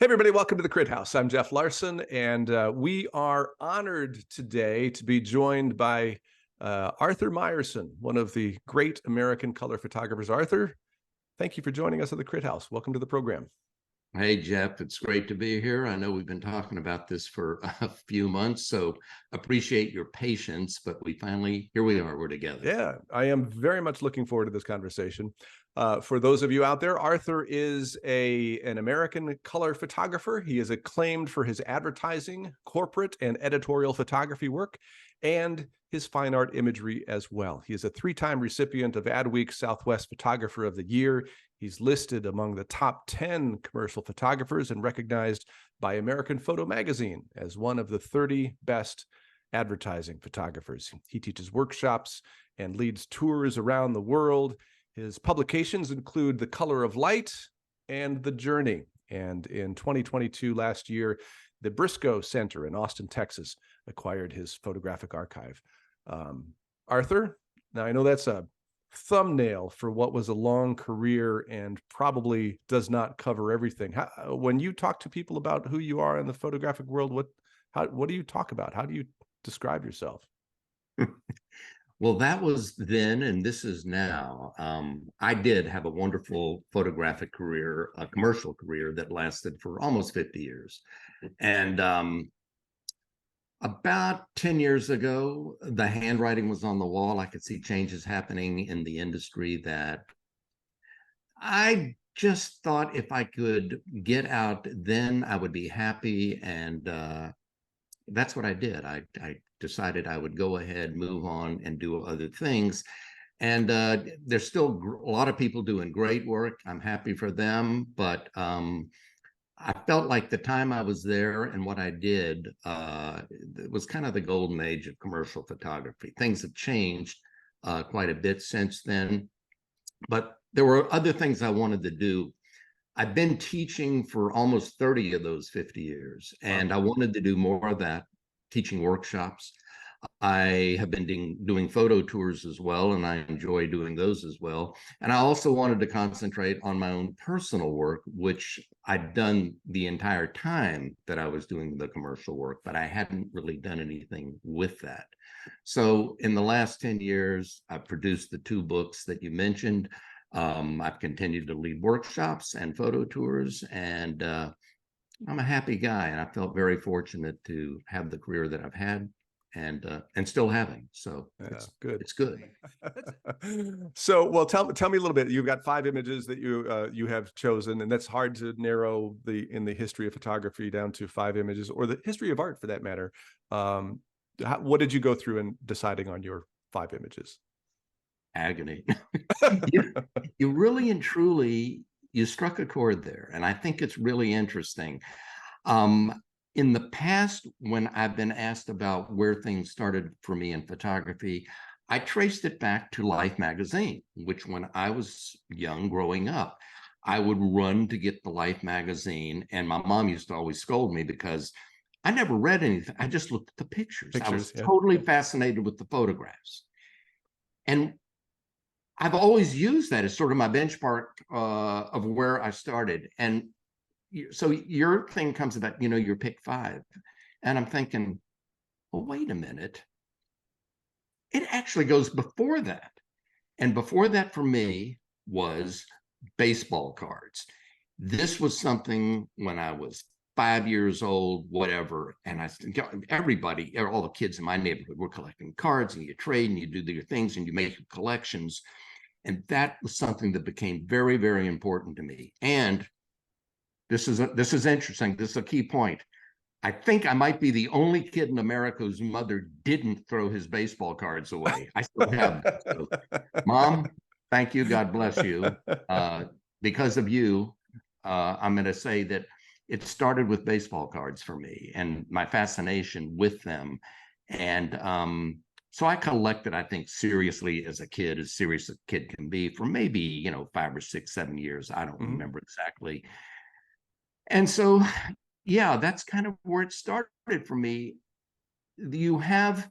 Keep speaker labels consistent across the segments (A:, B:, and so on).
A: Hey, everybody, welcome to the Crit House. I'm Jeff Larson, and we are honored today to be joined by Arthur Meyerson, one of the great American color photographers. Arthur, thank you for joining us at the Crit House. Welcome to the program.
B: Hey, Jeff, it's great to be here. I know we've been talking about this for a few months, so appreciate your patience, but here we are, we're together.
A: Yeah, I am very much looking forward to this conversation. For those of you out there, Arthur is an American color photographer. He is acclaimed for his advertising, corporate, and editorial photography work, and his fine art imagery as well. He is a three-time recipient of Adweek Southwest Photographer of the Year. He's listed among the top 10 commercial photographers and recognized by American Photo Magazine as one of the 30 best advertising photographers. He teaches workshops and leads tours around the world. His publications include The Color of Light and The Journey. And in 2022, last year, the Briscoe Center in Austin, Texas, acquired his photographic archive. Arthur, now I know that's a thumbnail for what was a long career and probably does not cover everything. When you talk to people about who you are in the photographic world, what do you talk about? How do you describe yourself?
B: Well, that was then, and this is now. I did have a wonderful photographic career, a commercial career that lasted for almost 50 years. And about 10 years ago, the handwriting was on the wall. I could see changes happening in the industry that I just thought if I could get out, then I would be happy. And that's what I did. I decided I would go ahead, move on, and do other things. And there's still a lot of people doing great work. I'm happy for them, but I felt like the time I was there and what I did it was kind of the golden age of commercial photography. Things have changed quite a bit since then, but there were other things I wanted to do. I've been teaching for almost 30 of those 50 years, and I wanted to do more of that, teaching workshops. I have been doing photo tours as well, and I enjoy doing those as well. And I also wanted to concentrate on my own personal work, which I'd done the entire time that I was doing the commercial work, but I hadn't really done anything with that. So in the last 10 years, I've produced the two books that you mentioned. I've continued to lead workshops and photo tours, and I'm a happy guy, and I felt very fortunate to have the career that I've had and still having. So
A: yeah, good.
B: It's good.
A: So, well, tell me a little bit. You've got 5 images that you have chosen, and that's hard to narrow in the history of photography down to 5 images, or the history of art for that matter. What did you go through in deciding on your 5 images?
B: Agony. you really and truly, you struck a chord there, and I think it's really interesting. In the past, when I've been asked about where things started for me in photography, I traced it back to Life magazine, which when I was young growing up, I would run to get the Life magazine, and my mom used to always scold me because I never read anything. I just looked at the pictures. I was totally fascinated with the photographs. And I've always used that as sort of my benchmark of where I started. And so your thing comes about, your pick 5. And I'm thinking, well, wait a minute. It actually goes before that. And before that for me was baseball cards. This was something when I was 5 years old, whatever. And everybody, all the kids in my neighborhood were collecting cards, and you trade and you do your things and you make your collections. And that was something that became very, very important to me. And this is interesting. This is a key point. I think I might be the only kid in America whose mother didn't throw his baseball cards away. I still have them. So, Mom, thank you. God bless you. Because of you, I'm going to say that it started with baseball cards for me and my fascination with them. And so I collected, I think, seriously as a kid, as serious as a kid can be, for maybe, 5 or 6, 7 years. I don't remember exactly. And so, yeah, that's kind of where it started for me. You have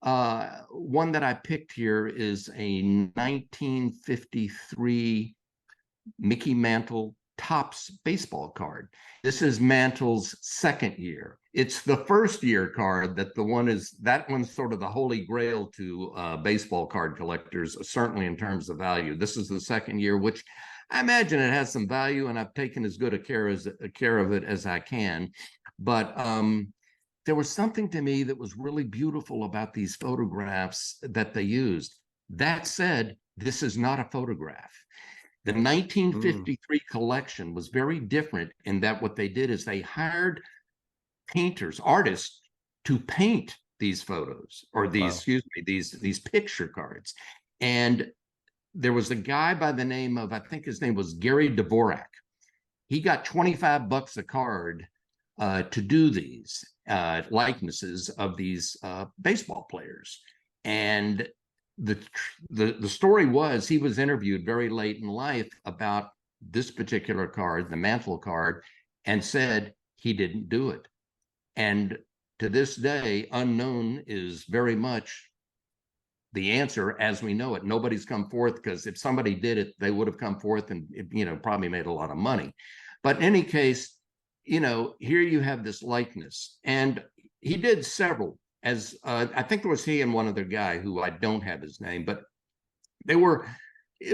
B: one that I picked here is a 1953 Mickey Mantle Topps baseball card. This is Mantle's second year. It's the first year card that that one's sort of the holy grail to baseball card collectors, certainly in terms of value. This is the second year, which I imagine it has some value, and I've taken as good a care of it as I can. But there was something to me that was really beautiful about these photographs that they used. That said, this is not a photograph. The 1953 collection was very different in that what they did is they hired painters, artists, to paint these photos, or these, excuse me, these picture cards. And there was a guy by the name of, I think his name was Gary Dvorak. He got $25 a card to do these likenesses of these baseball players. And the story was, he was interviewed very late in life about this particular card, the Mantle card, and said he didn't do it. And to this day, unknown is very much the answer as we know it. Nobody's come forth, because if somebody did it, they would have come forth and, you know, probably made a lot of money. But in any case, you know, here you have this likeness, and he did several. As I think it was he and one other guy who I don't have his name, but it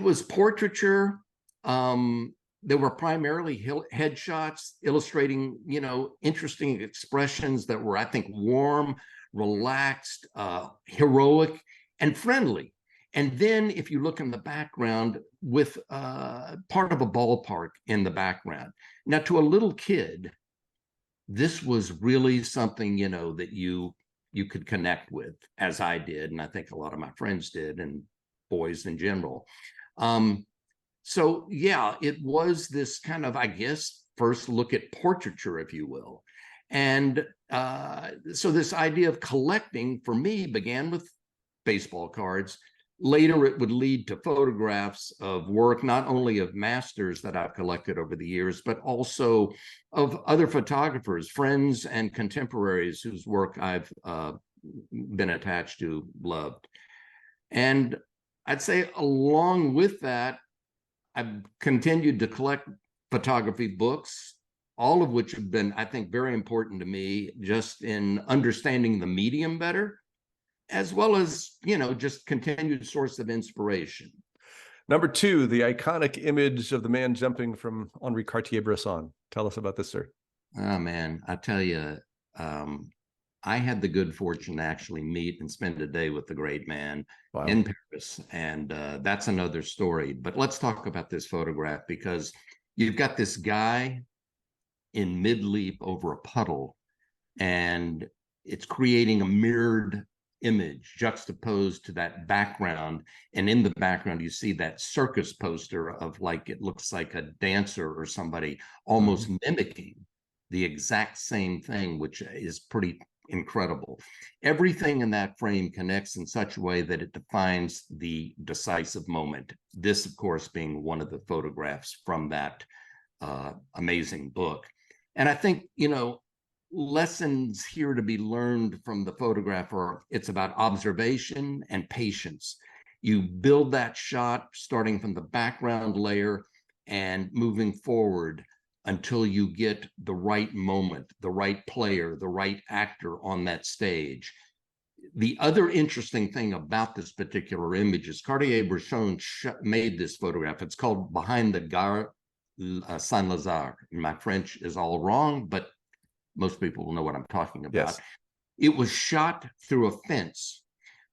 B: was portraiture. They were primarily headshots illustrating, you know, interesting expressions that were, I think, warm, relaxed, heroic, and friendly. And then if you look in the background with part of a ballpark in the background. Now, to a little kid, this was really something, you know, that you could connect with, as I did, and I think a lot of my friends did, and boys in general. So yeah, it was this kind of, I guess, first look at portraiture, if you will. And so this idea of collecting for me began with baseball cards. Later, it would lead to photographs of work, not only of masters that I've collected over the years, but also of other photographers, friends and contemporaries whose work I've been attached to, loved. And I'd say along with that, I've continued to collect photography books, all of which have been, I think, very important to me just in understanding the medium better, as well as, you know, just continued source of inspiration.
A: Number two, the iconic image of the man jumping from Henri Cartier-Bresson. Tell us about this, sir.
B: Oh, man, I tell you, I had the good fortune to actually meet and spend a day with the great man in Paris. And that's another story. But let's talk about this photograph, because you've got this guy in mid-leap over a puddle, and it's creating a mirrored image juxtaposed to that background. And in the background, you see that circus poster of, like, it looks like a dancer or somebody almost mimicking the exact same thing, which is pretty incredible. Everything in that frame connects in such a way that it defines the decisive moment. This, of course, being one of the photographs from that amazing book. And I think, you know, lessons here to be learned from the photographer. It's about observation and patience. You build that shot starting from the background layer and moving forward until you get the right moment, the right player, the right actor on that stage. The other interesting thing about this particular image is Cartier-Bresson made this photograph. It's called Behind the Gare Saint-Lazare. My French is all wrong, but most people will know what I'm talking about.
A: Yes.
B: It was shot through a fence,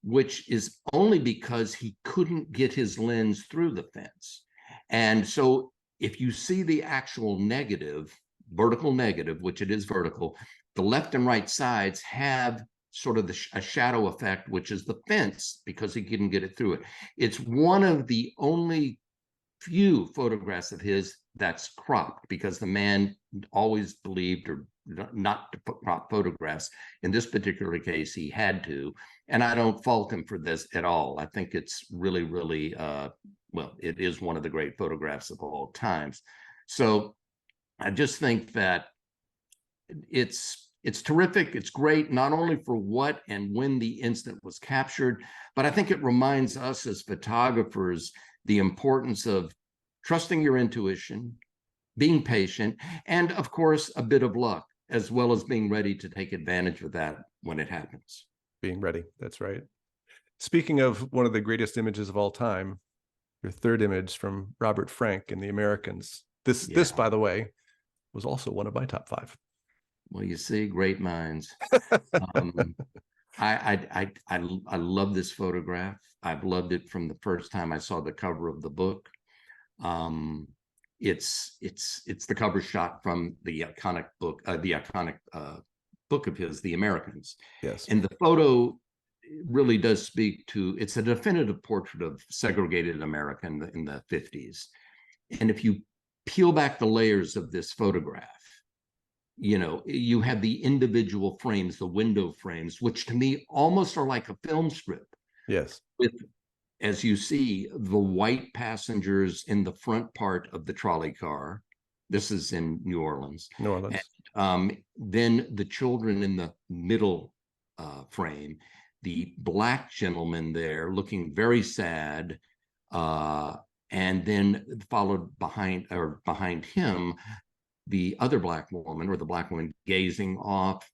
B: which is only because he couldn't get his lens through the fence. And so if you see the actual negative, vertical negative, which it is vertical, the left and right sides have sort of a shadow effect, which is the fence, because he couldn't get it through it. It's one of the only few photographs of his that's cropped, because the man always believed or not to crop photographs. In this particular case, he had to, and I don't fault him for this at all. I think it's really, really, well, it is one of the great photographs of all times. So I just think that it's terrific. It's great, not only for what and when the instant was captured, but I think it reminds us as photographers the importance of trusting your intuition, being patient, and of course, a bit of luck, as well as being ready to take advantage of that when it happens.
A: Being ready. That's right. Speaking of one of the greatest images of all time, your third image from Robert Frank in The Americans. This, by the way, was also one of my top 5.
B: Well, you see, great minds. Um, I love this photograph. I've loved it from the first time I saw the cover of the book. It's the cover shot from the iconic book, book of his, The Americans.
A: Yes.
B: And the photo really does speak to, it's a definitive portrait of segregated America in the 50s. And if you peel back the layers of this photograph, you know, you have the individual frames, the window frames, which to me almost are like a film strip.
A: Yes.
B: With, as you see, the white passengers in the front part of the trolley car. This is in New Orleans.
A: New Orleans.
B: And, then the children in the middle frame, the Black gentleman there looking very sad, and then followed behind him, the other Black woman, or the Black woman gazing off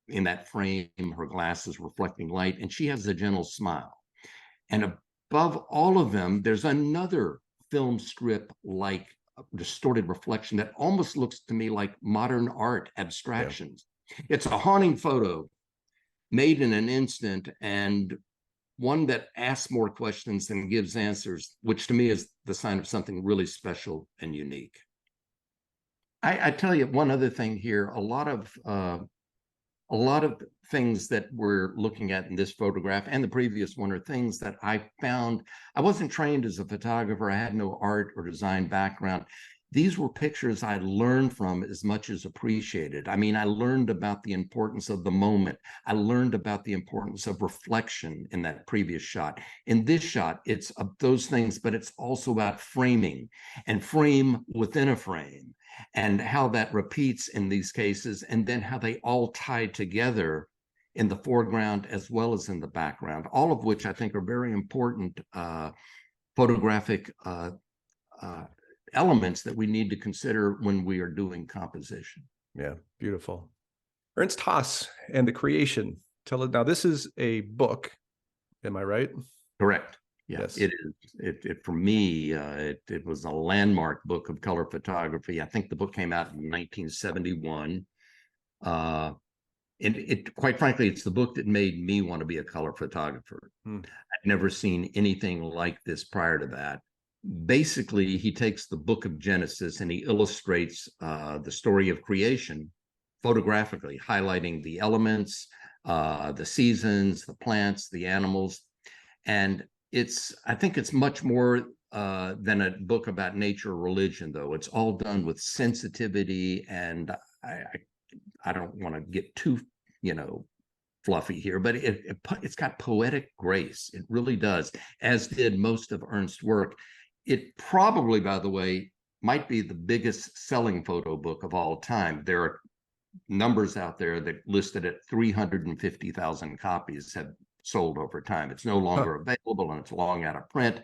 B: in that frame, her glasses reflecting light, and she has a gentle smile. And above all of them, there's another film strip like distorted reflection that almost looks to me like modern art abstractions. Yeah. It's a haunting photo made in an instant, and one that asks more questions than gives answers, which to me is the sign of something really special and unique. I tell you one other thing here. A lot of things that we're looking at in this photograph and the previous one are things that I found. I wasn't trained as a photographer. I had no art or design background. These were pictures I learned from as much as appreciated. I mean, I learned about the importance of the moment. I learned about the importance of reflection in that previous shot. In this shot, it's of those things, but it's also about framing and frame within a frame, and how that repeats in these cases, and then how they all tie together in the foreground as well as in the background, all of which I think are very important photographic elements that we need to consider when we are doing composition.
A: Yeah, beautiful. Ernst Haas and the Creation. Tell it now. This is a book. Am I right?
B: Correct. Yeah,
A: yes.
B: It is. It for me, it was a landmark book of color photography. I think the book came out in 1971. And it, quite frankly, it's the book that made me want to be a color photographer. I'd never seen anything like this prior to that. Basically, he takes the book of Genesis and he illustrates the story of creation photographically, highlighting the elements, the seasons, the plants, the animals. And I think it's much more than a book about nature or religion, though. It's all done with sensitivity, and I don't want to get too, fluffy here, but it's got poetic grace. It really does, as did most of Ernst's work. It probably, by the way, might be the biggest selling photo book of all time. There are numbers out there that listed at 350,000 copies have sold over time. It's no longer available and it's long out of print,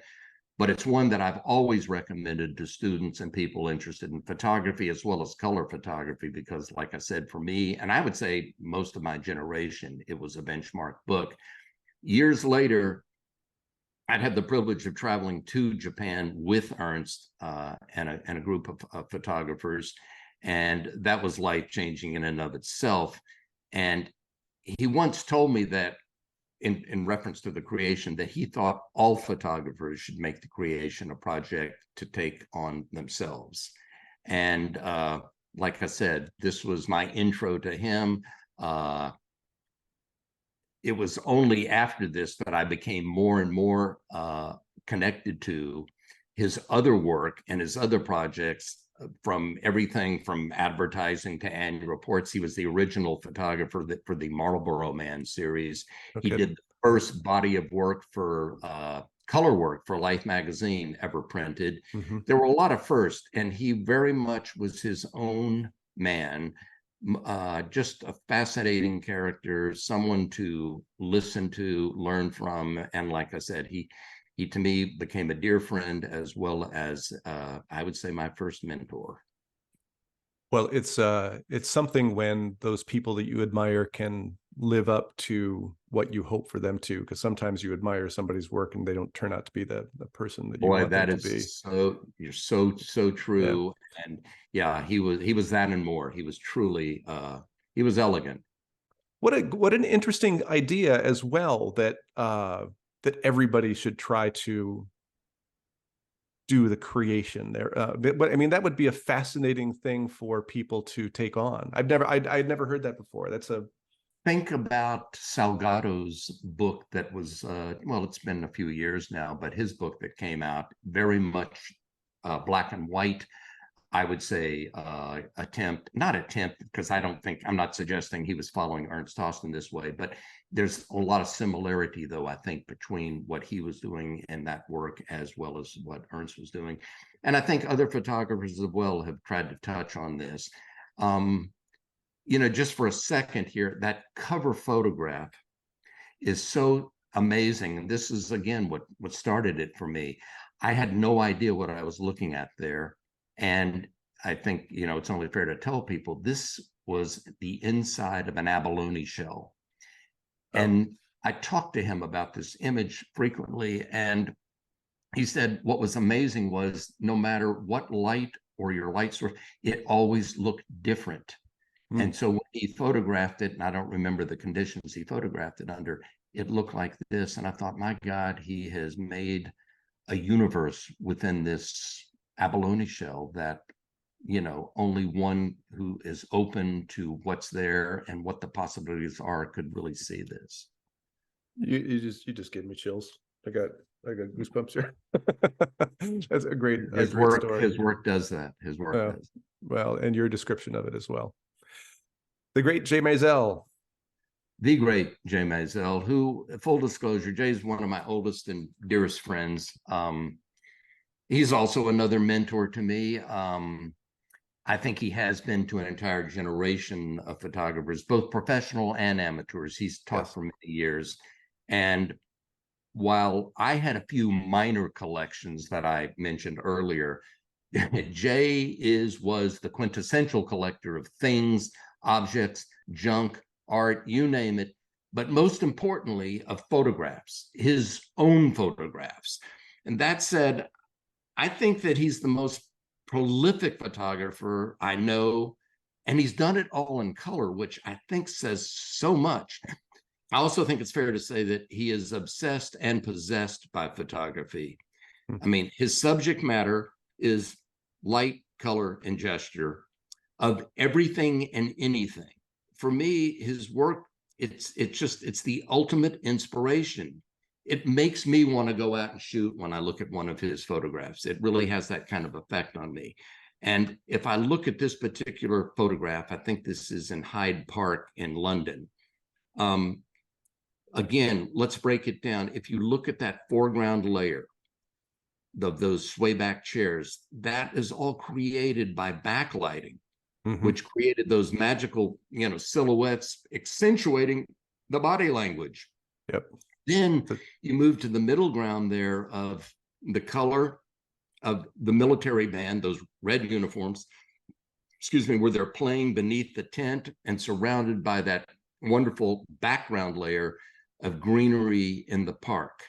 B: but it's one that I've always recommended to students and people interested in photography as well as color photography, because like I said, for me, and I would say most of my generation, it was a benchmark book. Years later, I'd had the privilege of traveling to Japan with Ernst and a group of photographers, and that was life-changing in and of itself. And he once told me that in reference to the Creation, that he thought all photographers should make the Creation a project to take on themselves. And like I said, this was my intro to him. It was only after this that I became more and more connected to his other work and his other projects, from everything from advertising to annual reports. He was the original photographer for the Marlboro Man series. Okay. He did the first body of work for color work for Life magazine ever printed. Mm-hmm. There were a lot of firsts, and he very much was his own man. Just a fascinating character, someone to listen to, learn from, and like I said, he he to me became a dear friend, as well as I would say my first mentor.
A: Well, it's something when those people that you admire can live up to what you hope for them to, because sometimes you admire somebody's work and they don't turn out to be the person that you
B: Boy,
A: want them
B: that
A: to be.
B: is so, you're so
A: Yeah.
B: true. And yeah, he was that and more. He was truly he was elegant.
A: What an interesting idea as well, that that everybody should try to do the creation there. But I mean, that would be a fascinating thing for people to take on. I'd never heard that before. That's a
B: Think about Salgado's book that was well, it's been a few years now, but his book that came out, very much black and white. I would say not attempt, because I'm not suggesting he was following Ernst Haus this way, but there's a lot of similarity, though, I think, between what he was doing in that work as well as what Ernst was doing. And I think other photographers as well have tried to touch on this. Just for a second here, that cover photograph is so amazing. And this is, again, what started it for me. I had no idea what I was looking at there. And I think, it's only fair to tell people this was the inside of an abalone shell.
A: Oh.
B: And I talked to him about this image frequently. And he said what was amazing was no matter what light or your light source, it always looked different. And so when he photographed it, and I don't remember the conditions he photographed it under, it looked like this. And I thought, my God, he has made a universe within this abalone shell that, only one who is open to what's there and what the possibilities are could really see this.
A: You just gave me chills. I got goosebumps here. That's a great story.
B: His work does that. His work does.
A: Well, and your description of it as well. The great Jay Maisel.
B: The great Jay Maisel, who, full disclosure, Jay's one of my oldest and dearest friends. He's also another mentor to me. I think he has been to an entire generation of photographers, both professional and amateurs. He's taught for many years. And while I had a few minor collections that I mentioned earlier, Jay was the quintessential collector of things, objects, junk, art, you name it, but most importantly, of photographs, his own photographs. And that said, I think that he's the most prolific photographer I know, and he's done it all in color, which I think says so much. I also think it's fair to say that he is obsessed and possessed by photography. I mean, his subject matter is light, color, and gesture of everything and anything. For me, his work, it's the ultimate inspiration. It makes me want to go out and shoot when I look at one of his photographs. It really has that kind of effect on me. And if I look at this particular photograph, I think this is in Hyde Park in London. Again, let's break it down. If you look at that foreground layer of those swayback chairs, that is all created by backlighting, which created those magical, silhouettes accentuating the body language.
A: Yep.
B: Then you move to the middle ground there of the color of the military band, those red uniforms, where they're playing beneath the tent and surrounded by that wonderful background layer of greenery in the park.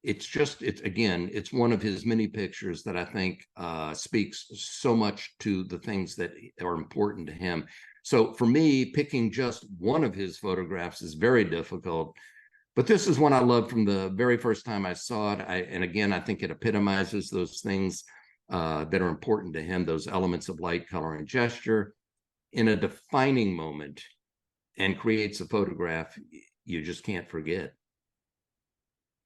B: It's one of his many pictures that I think speaks so much to the things that are important to him. So for me, picking just one of his photographs is very difficult. But this is one I loved from the very first time I saw it. And again, I think it epitomizes those things that are important to him, those elements of light, color, and gesture in a defining moment, and creates a photograph you just can't forget.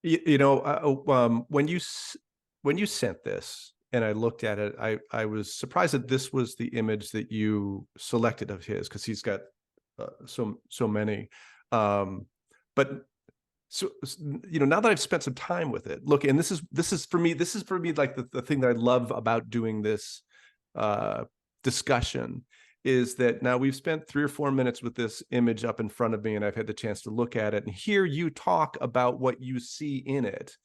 A: When you sent this and I looked at it, I was surprised that this was the image that you selected of his, because he's got so many. But so now that I've spent some time with it, look, and this is for me like the thing that I love about doing this discussion is that now we've spent 3 or 4 minutes with this image up in front of me, and I've had the chance to look at it and hear you talk about what you see in it.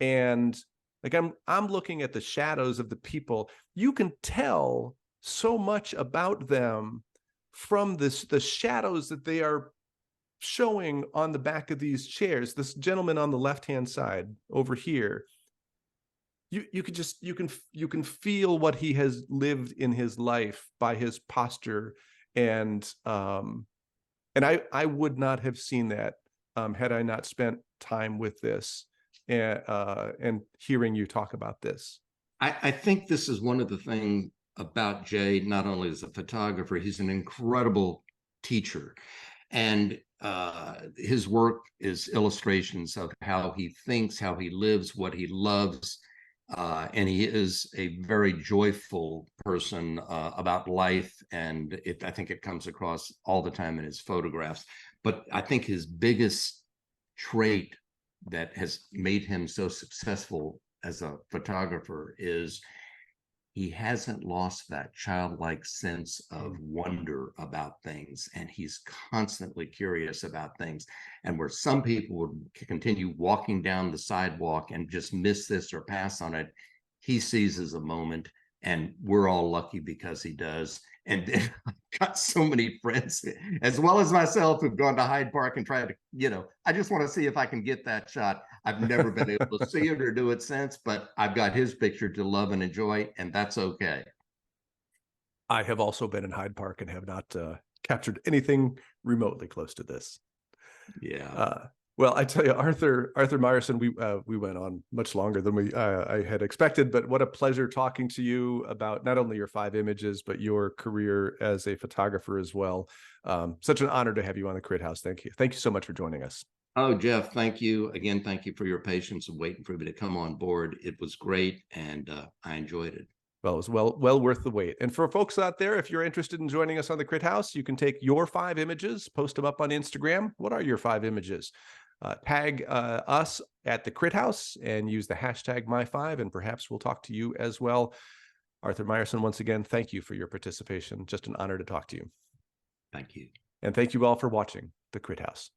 A: And like I'm looking at the shadows of the people. You can tell so much about them from the shadows that they are showing on the back of these chairs. This gentleman on the left-hand side over here, you could just you can feel what he has lived in his life by his posture. And I would not have seen that had I not spent time with this and hearing you talk about this.
B: I think this is one of the things about Jay, not only as a photographer, he's an incredible teacher. And his work is illustrations of how he thinks, how he lives, what he loves. And he is a very joyful person about life. And I think it comes across all the time in his photographs. But I think his biggest trait that has made him so successful as a photographer is he hasn't lost that childlike sense of wonder about things, and he's constantly curious about things. And where some people would continue walking down the sidewalk and just miss this or pass on it, he seizes a moment, and we're all lucky because he does. And I've got so many friends, as well as myself, who've gone to Hyde Park and tried to, I just want to see if I can get that shot. I've never been able to see it or do it since, but I've got his picture to love and enjoy, and that's okay.
A: I have also been in Hyde Park and have not captured anything remotely close to this.
B: Yeah.
A: Well, I tell you, Arthur Meyerson, we went on much longer than I had expected, but what a pleasure talking to you about not only your 5 images, but your career as a photographer as well. Such an honor to have you on the Crit House. Thank you. Thank you so much for joining us.
B: Oh, Jeff, thank you. Again, thank you for your patience and waiting for me to come on board. It was great, and I enjoyed it.
A: Well, it was well worth the wait. And for folks out there, if you're interested in joining us on the Crit House, you can take your 5 images, post them up on Instagram. What are your 5 images? Tag us at the Crit House and use the hashtag MyFIVE, and perhaps we'll talk to you as well. Arthur Meyerson, once again, thank you for your participation. Just an honor to talk to you.
B: Thank you.
A: And thank you all for watching the Crit House.